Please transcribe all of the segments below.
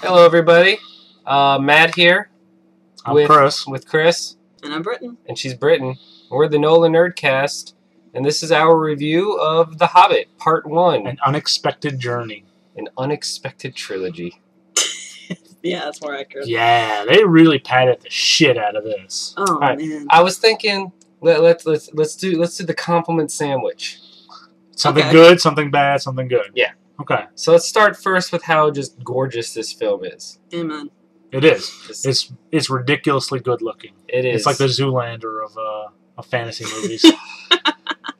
Hello, everybody. Matt here. I'm Chris. With Chris. And I'm Britton. And she's Britton. We're the NolaNerdCast, and this is our review of The Hobbit, Part 1. An unexpected journey. An unexpected trilogy. Yeah, that's more accurate. Yeah, they really padded the shit out of this. Oh, right. man. I was thinking, let's do the compliment sandwich. Something good, something bad, something good. Yeah. Okay. So let's start first with how just gorgeous this film is. Amen. It is. It's ridiculously good looking. It is. It's like the Zoolander of fantasy movies.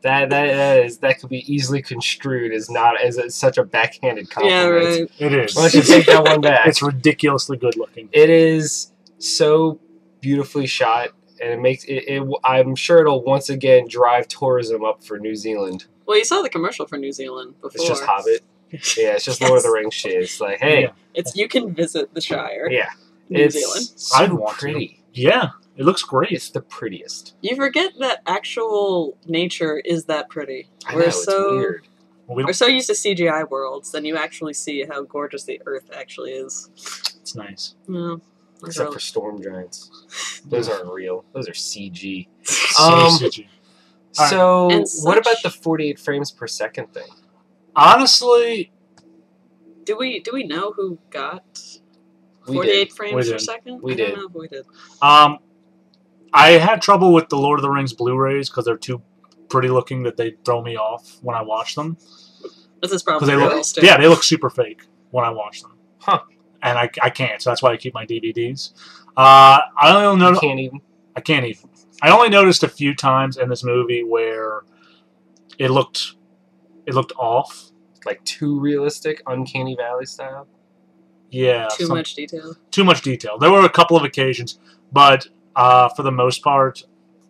that could be easily construed as such a backhanded compliment. Yeah, right. It is. Why don't you take that one back? It's ridiculously good looking. It is so beautifully shot, and it makes it. I'm sure it'll once again drive tourism up for New Zealand. Well, you saw the commercial for New Zealand before. It's just Hobbit. Yeah, it's just Lord of the Rings shit. It's like, hey, you can visit the Shire. Yeah, New Zealand. So I'd want pretty. to. Yeah, it looks great. It's the prettiest. You forget that actual nature is that pretty. I know, it's weird. We're so used to CGI worlds, then you actually see how gorgeous the Earth actually is. It's nice. Yeah. Except for storm giants. Those aren't real. Those are CG. CG. So, And what about the 48 frames per second thing? Honestly, do we know who got We 48 did. frames per second? We I did. don't know if we did. I had trouble with the Lord of the Rings Blu-rays because they're too pretty looking that they throw me off when I watch them. This is probably They realistic. they look super fake when I watch them. Huh. And I can't, so that's why I keep my DVDs. I only noticed. I can't even. I only noticed a few times in this movie where it looked off. Like too realistic, Uncanny Valley style? Yeah. Too much detail. Too much detail. There were a couple of occasions, but for the most part,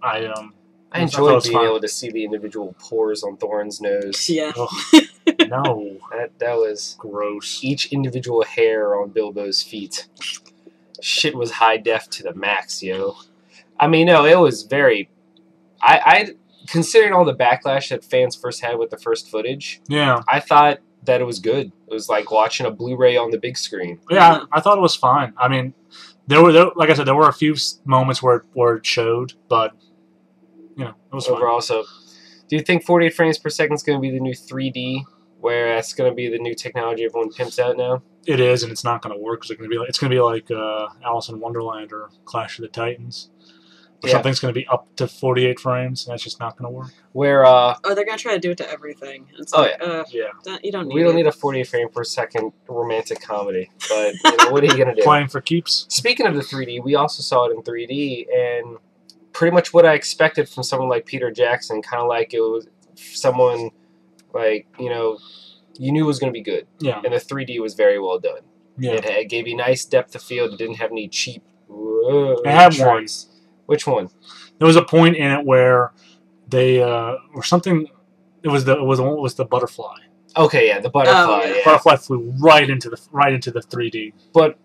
I enjoyed being able to see the individual pores on Thorin's nose. Yeah. No. That was gross. Each individual hair on Bilbo's feet. Shit was high def to the max, yo. I mean, no, it was very... I considering all the backlash that fans first had with the first footage, yeah, I thought that it was good. It was like watching a Blu-ray on the big screen. Yeah, I thought it was fine. I mean, there like I said, there were a few moments where it showed, but it was fine. Overall, so do you think 48 frames per second is going to be the new 3D, where that's going to be the new technology everyone pimps out now? It is, and it's not going to work because it's going to be like Alice in Wonderland or Clash of the Titans. Something's going to be up to 48 frames, and that's just not going to work. Where they're going to try to do it to everything. It's you don't need we don't need a 48 frame per second romantic comedy, but what are you going to do? Playing for keeps. Speaking of the 3D, we also saw it in 3D, and pretty much what I expected from someone like Peter Jackson, kind of like it was someone like, you knew it was going to be good. Yeah. And the 3D was very well done. Yeah. It gave you nice depth of field. It didn't have any cheap... It had one. Which one? There was a point in it where they or something. It was the butterfly. Okay, yeah, the butterfly. Oh, yeah. Yeah. Butterfly flew right into the 3D. But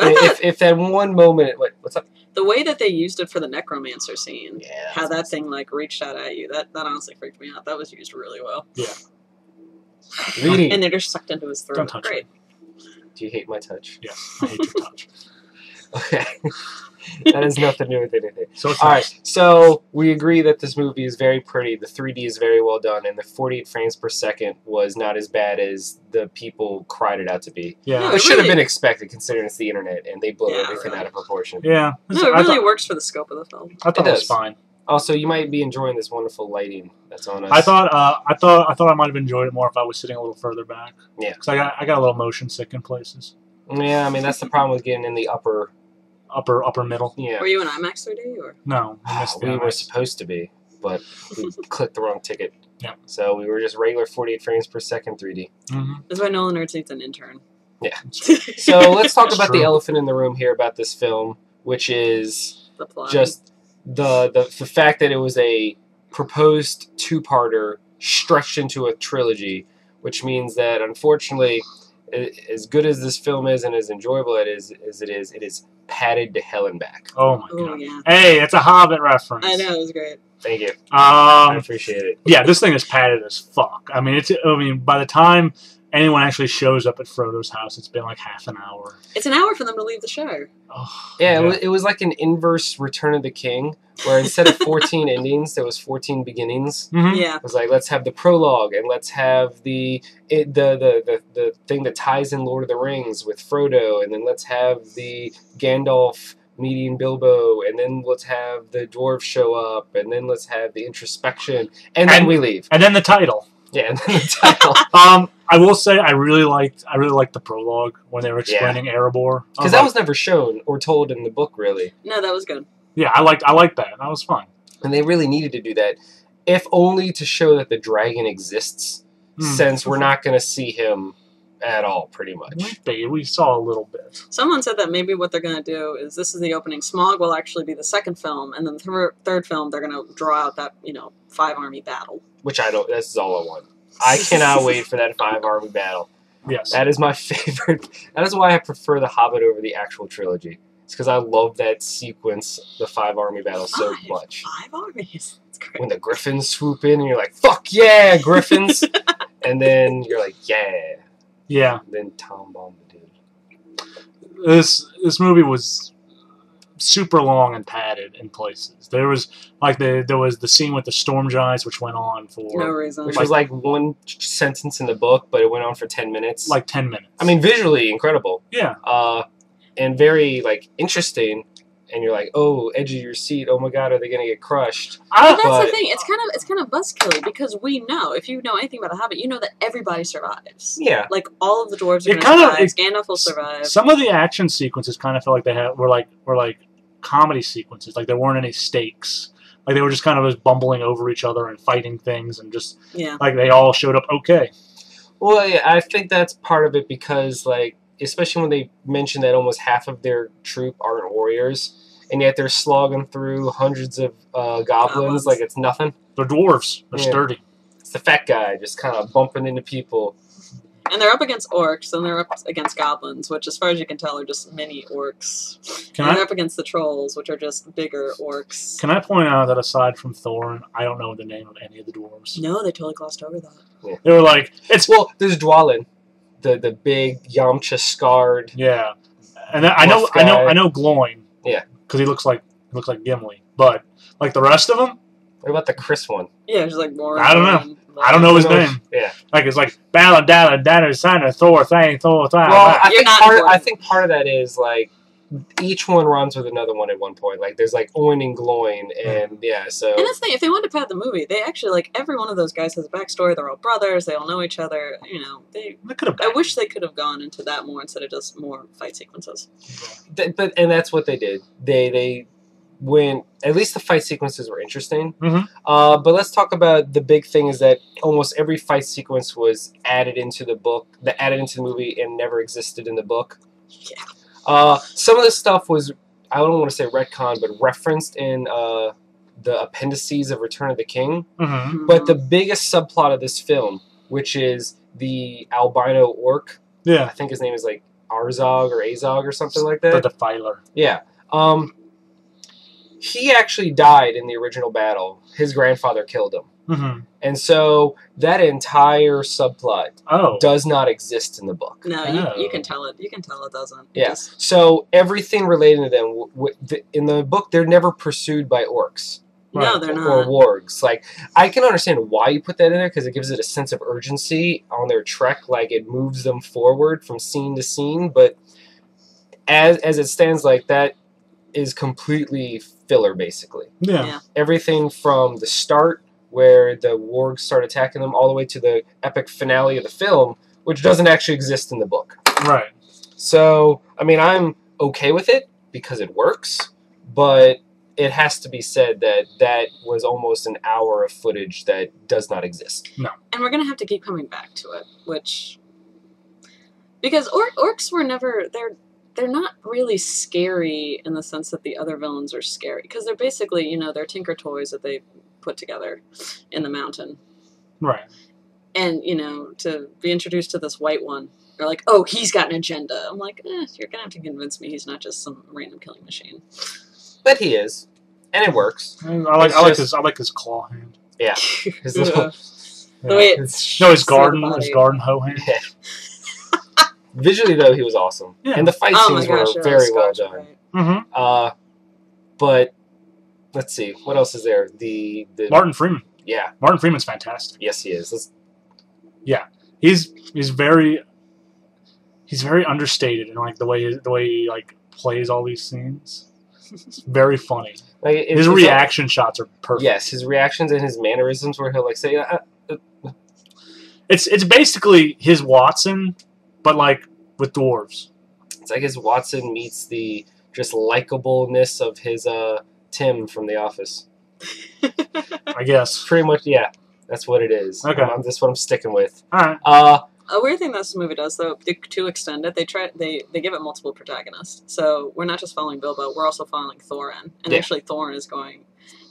if that one moment, what's up? The way that they used it for the necromancer scene, Yeah, how that thing reached out at you, that honestly freaked me out. That was used really well. Yeah. Reading. And they just sucked into his throat. Don't touch Great. Do you hate my touch? Yes, I hate your touch. Okay. That has nothing to do with anything. So it's all nice. right, so we agree that this movie is very pretty, the 3D is very well done, and the 48 frames per second was not as bad as the people cried it out to be. Yeah. No, It should have really- been expected, considering it's the internet, and they blow Yeah, everything really. out of proportion. Yeah. No, it really works for the scope of the film. I thought It it was does. fine. Also, you might be enjoying this wonderful lighting that's on us. I thought I might have enjoyed it more if I was sitting a little further back. Yeah. Because I got a little motion sick in places. Yeah, I mean, that's the problem with getting in the upper middle. Yeah. Were you in IMAX 3D or? No, I missed the We were IMAX. supposed to be, but we clicked the wrong ticket. Yeah. So we were just regular 48 frames per second 3D. Mm-hmm. That's why Nola Nerds needs an intern. Yeah. So let's talk It's about true. the elephant in the room here about this film, which is The plot. just the fact that it was a proposed two-parter stretched into a trilogy, which means that unfortunately, as good as this film is and as enjoyable it is padded to hell and back. Oh my Oh, god. yeah. Hey, it's a Hobbit reference. I know, it was great. Thank you. I Um, appreciate it. yeah, this thing is padded as fuck. I mean, by the time anyone actually shows up at Frodo's house, it's been like half an hour. It's an hour for them to leave the show. Oh, Yeah, it was like an inverse Return of the King, where instead of 14 endings, there was 14 beginnings. Mm-hmm. Yeah. It was like, let's have the prologue, and let's have the thing that ties in Lord of the Rings with Frodo, and then let's have the Gandalf meeting Bilbo, and then let's have the dwarves show up, and then let's have the introspection, and then we leave. And then the title. Yeah, and then the title. I will say I really liked the prologue when they were explaining Erebor. Because that was never shown or told in the book, really. No, that was good. Yeah, I liked that. That was fun. And they really needed to do that, if only to show that the dragon exists, since we're not going to see him at all, pretty much. We saw a little bit. Someone said that maybe what they're going to do is this is the opening. Smaug will actually be the second film, and then the third film they're going to draw out that 5-army battle. Which I don't. This is all I want. I cannot wait for that 5-army battle. Yes, that is my favorite. That is why I prefer the Hobbit over the actual trilogy. It's because I love that sequence, the 5-army battle, so much. 5 armies. That's great. When the Griffins swoop in, and you're like, "Fuck yeah, Griffins!" And then you're like, "Yeah." Yeah. And then Tom Bombadil. This movie was super long and padded in places. There was the scene with the storm giants, which went on for no reason. Which was like one sentence in the book, but it went on for 10 minutes. Like 10 minutes. I mean, visually incredible. Yeah. And very interesting. And you're like, oh, edge of your seat. Oh my God, are they gonna get crushed? But that's the thing. It's kind of buzzkilly because we know, if you know anything about The Hobbit, you know that everybody survives. Yeah. Like all of the dwarves are gonna survive. Gandalf will survive. Some of the action sequences kind of felt like were like comedy sequences. Like there weren't any stakes. Like they were just kind of bumbling over each other and fighting things, and just like they all showed up okay. Well, yeah, I think that's part of it because especially when they mention that almost half of their troop aren't warriors, and yet they're slogging through hundreds of goblins like it's nothing. They're dwarves. They're sturdy. It's the fat guy just kind of bumping into people. And they're up against orcs, and they're up against goblins, which, as far as you can tell, are just mini orcs. They're up against the trolls, which are just bigger orcs. Can I point out that aside from Thorin, I don't know the name of any of the dwarves? No, they totally glossed over that. Yeah. They were like, there's Dwalin. The big Yamcha scarred. Yeah, and I know Gloin. Yeah, because he looks like Gimli. But like the rest of them. What about the Chris one? Yeah, just like more. I don't know. I don't know his name. Yeah, like it's Bala Dala Dana Sana Thor Thang Thor Thang. Well, I think part of that is each one runs with another one at one point. Like there's Oin and Gloin, and so. And that's the thing. If they wanted to pad the movie, they actually every one of those guys has a backstory. They're all brothers. They all know each other. They could have. I wish they could have gone into that more instead of just more fight sequences. And that's what they did. They went. At least the fight sequences were interesting. Mm-hmm. But let's talk about the big thing is that almost every fight sequence was added into the book, added into the movie, and never existed in the book. Yeah. Some of the stuff was, I don't want to say retcon, but referenced in the appendices of Return of the King. Mm-hmm. But the biggest subplot of this film, which is the albino orc, I think his name is Arzog or Azog or something like that. The Defiler. Yeah. He actually died in the original battle. His grandfather killed him. Mm-hmm. And so that entire subplot does not exist in the book. No, you can tell it. You can tell it doesn't. Yeah. So everything relating to them, in the book, they're never pursued by orcs. No, they're not. Or wargs. I can understand why you put that in there, because it gives it a sense of urgency on their trek. It moves them forward from scene to scene. But as it stands, that is completely filler, basically. Yeah. Everything from the start, where the wargs start attacking them, all the way to the epic finale of the film, which doesn't actually exist in the book. Right. So, I mean, I'm okay with it because it works, but it has to be said that was almost an hour of footage that does not exist. No. And we're going to have to keep coming back to it, which... Because orcs were never... They're not really scary in the sense that the other villains are scary. Because they're basically, they're tinker toys that they put together in the mountain. Right. And, to be introduced to this white one, they're like, oh, he's got an agenda. I'm like, you're going to have to convince me he's not just some random killing machine. But he is. And it works. I like his claw hand. Yeah. His little... The way it's no, his garden hoe hand. Yeah. Visually, though, he was awesome. Yeah. And the fight scenes were very well done. Right. Mm-hmm. But let's see, what else is there? The Martin Freeman. Yeah. Martin Freeman's fantastic. Yes, he is. Yeah. He's very understated in like the way he like plays all these scenes. It's very funny. Like, his reaction shots are perfect. Yes, his reactions and his mannerisms where he'll like say It's basically his Watson, but like with dwarves. It's like his Watson meets the just likableness of his Tim from The Office. I guess. Pretty much, yeah. That's what it is. Okay. That's what I'm sticking with. All right. A weird thing this movie does, though, to extend it, they give it multiple protagonists. So we're not just following Bilbo, we're also following Thorin. And actually Thorin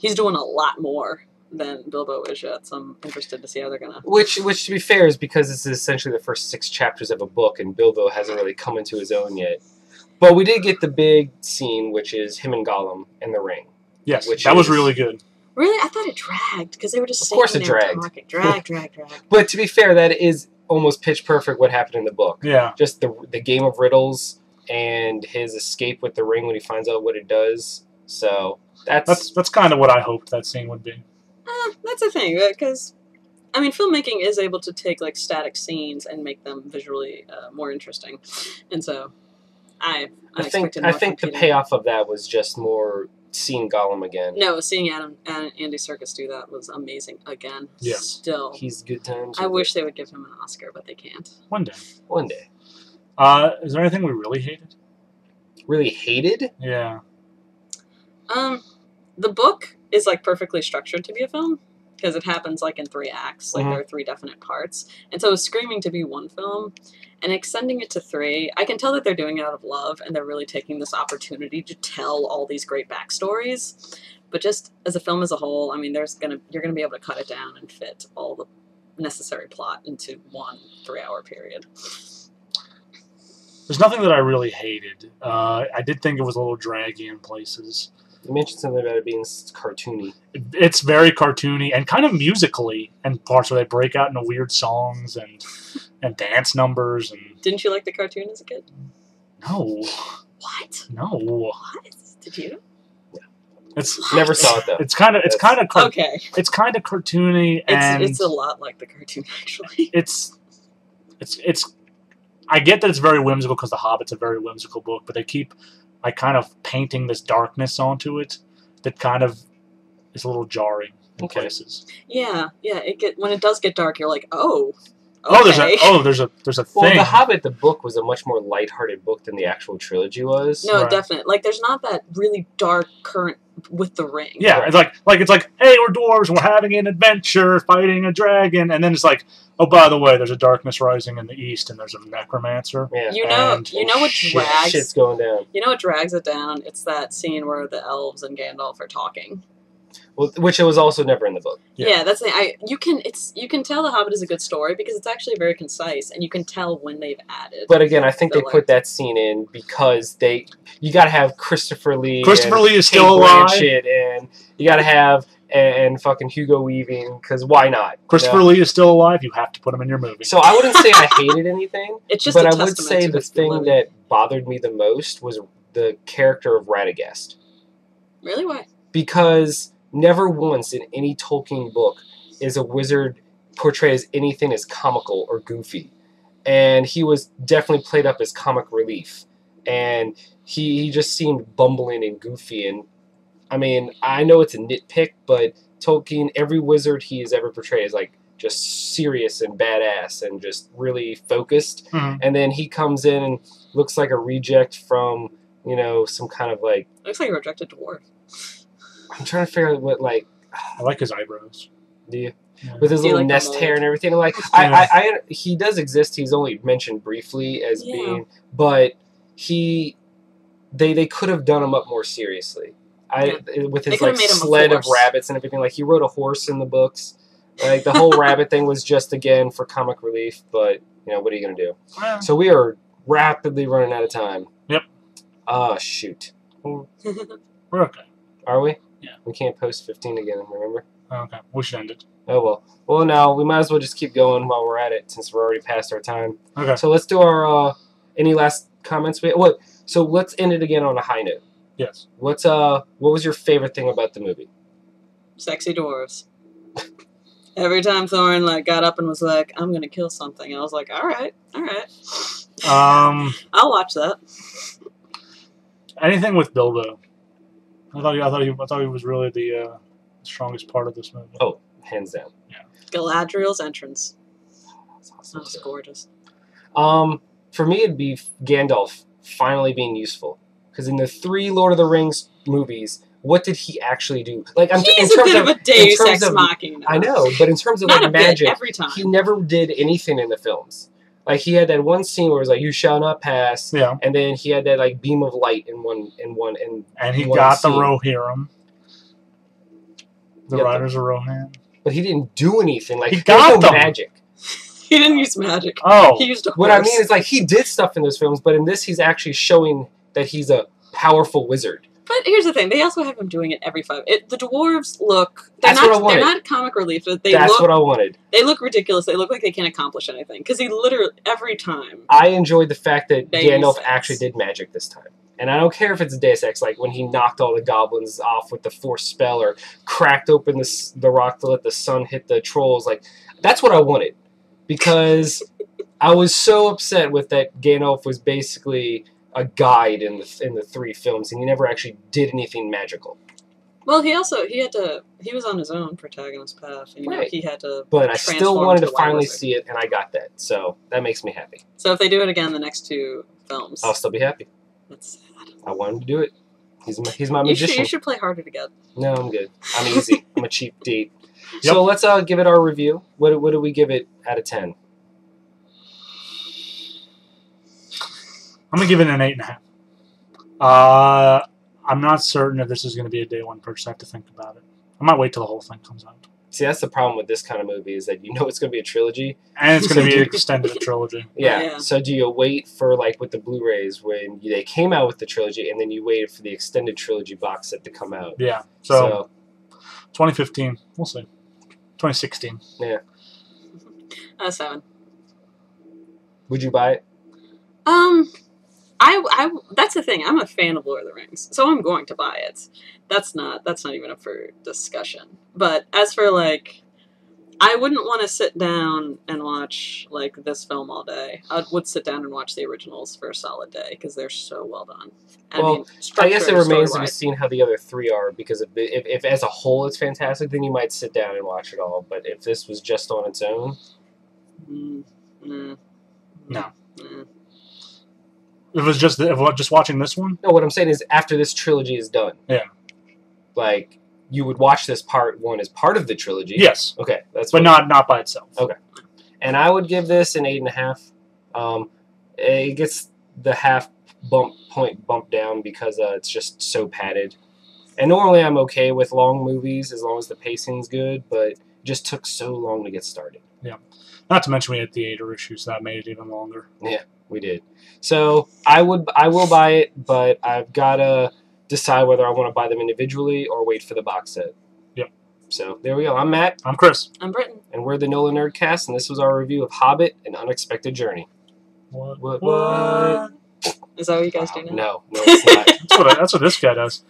he's doing a lot more than Bilbo is yet, so I'm interested to see how they're gonna... Which to be fair, is because this is essentially the first 6 chapters of a book, and Bilbo hasn't really come into his own yet. But we did get the big scene, which is him and Gollum in the ring. Yes, that was really good. Really? I thought it dragged, because they were just saying there talking. Drag. But to be fair, that is almost pitch perfect what happened in the book. Yeah. Just the game of riddles and his escape with the ring when he finds out what it does. So that's kind of what I hoped that scene would be. That's the thing, because I mean, filmmaking is able to take like static scenes and make them visually more interesting, and so I think the payoff of that was just more seeing Gollum again. No, seeing Andy Serkis do that was amazing again. Yeah, still, he's good times. I wish they would give him an Oscar, but they can't. One day. Is there anything we really hated? Really hated? Yeah. The book is like perfectly structured to be a film because it happens like in 3 acts, like there are 3 definite parts, and so it's screaming to be one film, and extending it to 3, I can tell that they're doing it out of love and they're really taking this opportunity to tell all these great backstories. But just as a film as a whole, I mean, you're gonna be able to cut it down and fit all the necessary plot into one 3-hour period. There's nothing that I really hated. I did think it was a little draggy in places. You mentioned something about it being cartoony. It's very cartoony and kind of musically, and parts where they break out into weird songs and dance numbers. And didn't you like the cartoon as a kid? No. What? No. What? Did you? Never saw it though. It's kind of okay. It's kind of cartoony, and it's a lot like the cartoon actually. It's. I get that it's very whimsical because The Hobbit's a very whimsical book, but they keep like kind of painting this darkness onto it that kind of is a little jarring in places. Yeah. When it does get dark, you're like, oh. Okay. There's a thing. Well, The Hobbit, the book, was a much more lighthearted book than the actual trilogy was. No, definitely. Like, there's not that really dark current with the ring. Yeah, right. it's like, hey, we're dwarves, we're having an adventure, fighting a dragon, and then it's like, oh, by the way, there's a darkness rising in the east, and there's a necromancer. Yeah. You know what drags? Shit's going down. You know what drags it down? It's that scene where the elves and Gandalf are talking. Well, which it was also never in the book. Yeah, that's the thing. You can tell The Hobbit is a good story because it's actually very concise, and you can tell when they've added. But again, I think they put that scene in because you got to have Christopher Lee. Christopher Lee is still alive, and you got to have and fucking Hugo Weaving, because why not? Christopher Lee is still alive. You have to put him in your movie. So I wouldn't say I hated anything. It's just but I would say the thing that bothered me the most was the character of Radagast. Really? Why? Because never once in any Tolkien book is a wizard portrayed as anything as comical or goofy. And he was definitely played up as comic relief. And he just seemed bumbling and goofy. And, I mean, I know it's a nitpick, but Tolkien, every wizard he has ever portrayed is, like, just serious and badass and just really focused. Mm-hmm. And then he comes in and looks like a reject from, some kind of, like... Looks like a rejected dwarf. I'm trying to figure out what, like... I like his eyebrows. Do you? Yeah. With his little nest hair and everything. Like, he does exist. He's only mentioned briefly as being... But they could have done him up more seriously. With his, like, sled of rabbits and everything. Like, he rode a horse in the books. Like, the whole rabbit thing was just, again, for comic relief. But, what are you going to do? Well, so we are rapidly running out of time. Yep. Shoot. We're okay. Are we? Yeah. We can't post 15 again, remember? Okay, we should end it. Oh, well. Well, now, we might as well just keep going while we're at it, since we're already past our time. Okay. So let's do our, any last comments? What? So let's end it again on a high note. Yes. What was your favorite thing about the movie? Sexy dwarves. Every time Thorin got up and was like, "I'm gonna kill something," I was like, "All right." I'll watch that. Anything with Bilbo. I thought he was really the strongest part of this movie. Oh, hands down. Yeah. Galadriel's entrance. That's awesome. That was gorgeous. For me, it'd be Gandalf finally being useful. Because in the 3 Lord of the Rings movies, what did he actually do? Like, He's a bit of a Deus Ex Machina. I know, but in terms of Not like magic, every time. he never did anything in the films. Like, he had that one scene where it was like, "You shall not pass," Yeah. and then he had that like beam of light in and he got the Rohirrim. The Yep. Riders of Rohan. But he didn't do anything. Like, He got no them. magic. He didn't use magic. Oh. He used a horse. What I mean is, like, he did stuff in those films, but in this, he's actually showing that he's a powerful wizard. But here's the thing: they also have him doing it every 5. The dwarves look. That's what I wanted. They're not comic relief. But That's what I wanted. They look ridiculous. They look like they can't accomplish anything because he literally every time. I enjoyed the fact that They Gandalf use sense. actually did magic this time. And I don't care if it's Deus Ex, like when he knocked all the goblins off with the force spell or cracked open the rock to let the sun hit the trolls. Like, that's what I wanted. Because I was so upset with that Gandalf was basically a guide in the 3 films, and he never actually did anything magical. Well, he was on his own protagonist path. And, Right. he had to. But I still wanted to finally see. see it, and I got that. So that makes me happy. So if they do it again, the next 2 films. I'll still be happy. That's sad. I want him to do it. He's my magician. You should play harder to get. No, I'm good. I'm easy. I'm a cheap date. Yep. So let's give it our review. What do we give it out of 10? I'm going to give it an 8.5. I'm not certain if this is going to be a day 1 purchase. I have to think about it. I might wait till the whole thing comes out. See, that's the problem with this kind of movie is that you know it's going to be a trilogy. And it's going to be an extended trilogy. Yeah. Yeah. So do you wait for, like, with the Blu-rays when they came out with the trilogy, and then you waited for the extended trilogy box set to come out? Yeah. So 2015. We'll see. 2016. Yeah. 7. Would you buy it? I that's the thing. I'm a fan of Lord of the Rings, so I'm going to buy it. That's not even up for discussion. But as for I wouldn't want to sit down and watch this film all day. I would sit down and watch the originals for a solid day because they're so well done. I guess it remains to be seen how the other 3 are, because if as a whole it's fantastic, then you might sit down and watch it all. But if this was just on its own, No. Mm. It was just watching this one? no. What I'm saying is, after this trilogy is done, Yeah. like, you would watch this part 1 as part of the trilogy. Yes. Okay, that's. But not by itself. Okay. And I would give this an 8.5. It gets the half point bump down because it's just so padded. And normally I'm okay with long movies as long as the pacing's good, but it just took so long to get started. Yeah. Not to mention we had theater issues that made it even longer. Yeah, we did. So I will buy it, but I've got to decide whether I want to buy them individually or wait for the box set. Yep. So there we go. I'm Matt. I'm Chris. I'm Britton. And we're the NolaNerdCast, and this was our review of Hobbit: An Unexpected Journey. What? Is that what you guys do now? No, it's not. That's what this guy does.